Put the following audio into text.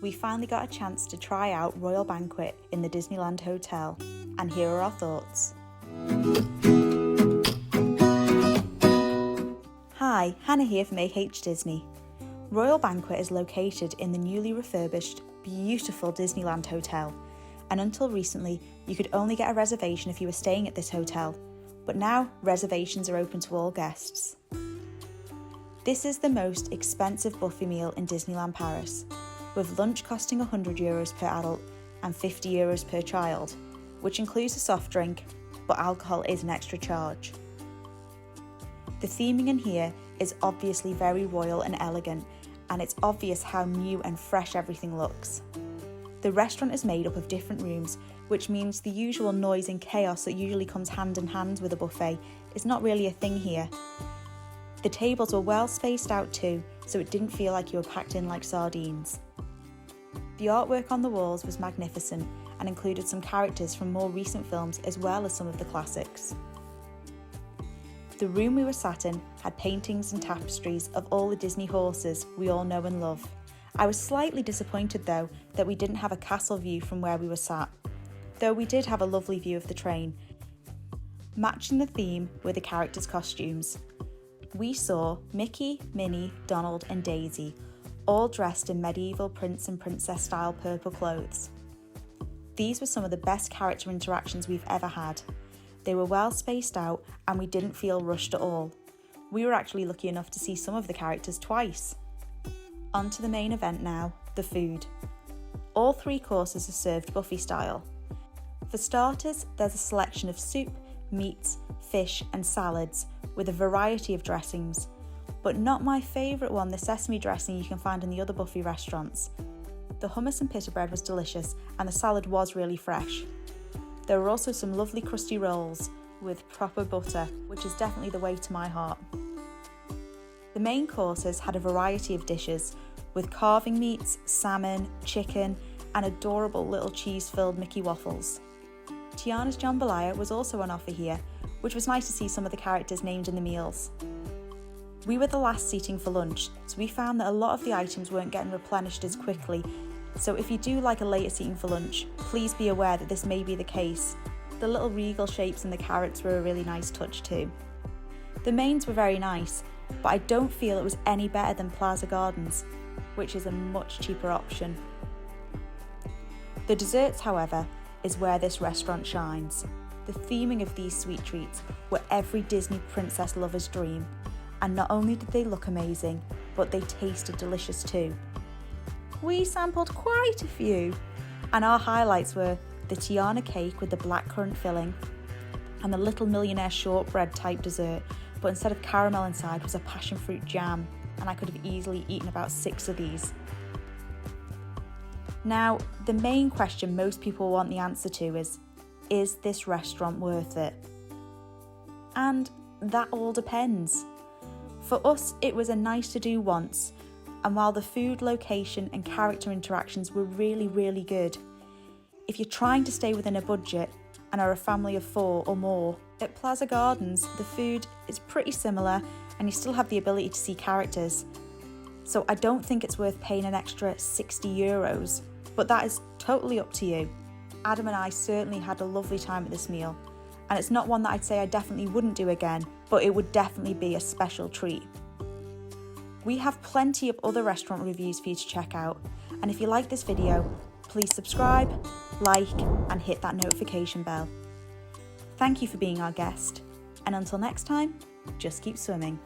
we finally got a chance to try out Royal Banquet in the Disneyland Hotel, and here are our thoughts. Hi, Hannah here from AH Disney. Royal Banquet is located in the newly refurbished, beautiful Disneyland Hotel, and until recently you could only get a reservation if you were staying at this hotel, but now reservations are open to all guests. This is the most expensive buffet meal in Disneyland Paris, with lunch costing €100 per adult and €50 per child, which includes a soft drink, but alcohol is an extra charge. The theming in here is obviously very royal and elegant, and it's obvious how new and fresh everything looks. The restaurant is made up of different rooms, which means the usual noise and chaos that usually comes hand in hand with a buffet is not really a thing here. The tables were well spaced out too, so it didn't feel like you were packed in like sardines. The artwork on the walls was magnificent and included some characters from more recent films as well as some of the classics. The room we were sat in had paintings and tapestries of all the Disney horses we all know and love. I was slightly disappointed though that we didn't have a castle view from where we were sat, though we did have a lovely view of the train. Matching the theme were the characters' costumes. We saw Mickey, Minnie, Donald and Daisy, all dressed in medieval prince and princess style purple clothes. These were some of the best character interactions we've ever had. They were well spaced out and we didn't feel rushed at all. We were actually lucky enough to see some of the characters twice. On to the main event now, the food. All 3 courses are served buffet style. For starters, there's a selection of soup, meats, fish and salads with a variety of dressings, but not my favourite one, the sesame dressing you can find in the other buffet restaurants. The hummus and pita bread was delicious and the salad was really fresh. There were also some lovely crusty rolls with proper butter, which is definitely the way to my heart. The main courses had a variety of dishes, with carving meats, salmon, chicken, and adorable little cheese-filled Mickey waffles. Tiana's jambalaya was also on offer here, which was nice to see some of the characters named in the meals. We were the last seating for lunch, so we found that a lot of the items weren't getting replenished as quickly, so if you do like a later seating for lunch, please be aware that this may be the case. The little regal shapes and the carrots were a really nice touch too. The mains were very nice, but I don't feel it was any better than Plaza Gardens, which is a much cheaper option. The desserts, however, is where this restaurant shines. The theming of these sweet treats were every Disney princess lover's dream, and not only did they look amazing, but they tasted delicious too. We sampled quite a few, and our highlights were the Tiana cake with the blackcurrant filling and the Little Millionaire shortbread type dessert, but instead of caramel inside was a passion fruit jam, and I could have easily eaten about 6 of these. Now, the main question most people want the answer to is this restaurant worth it? And that all depends. For us, it was a nice to do once, and while the food, location and character interactions were really, really good, if you're trying to stay within a budget and are a family of 4 or more, at Plaza Gardens, the food is pretty similar and you still have the ability to see characters. So I don't think it's worth paying an extra €60, but that is totally up to you. Adam and I certainly had a lovely time at this meal, and it's not one that I'd say I definitely wouldn't do again, but it would definitely be a special treat. We have plenty of other restaurant reviews for you to check out, and if you like this video, please subscribe, like, and hit that notification bell. Thank you for being our guest, and until next time, just keep swimming.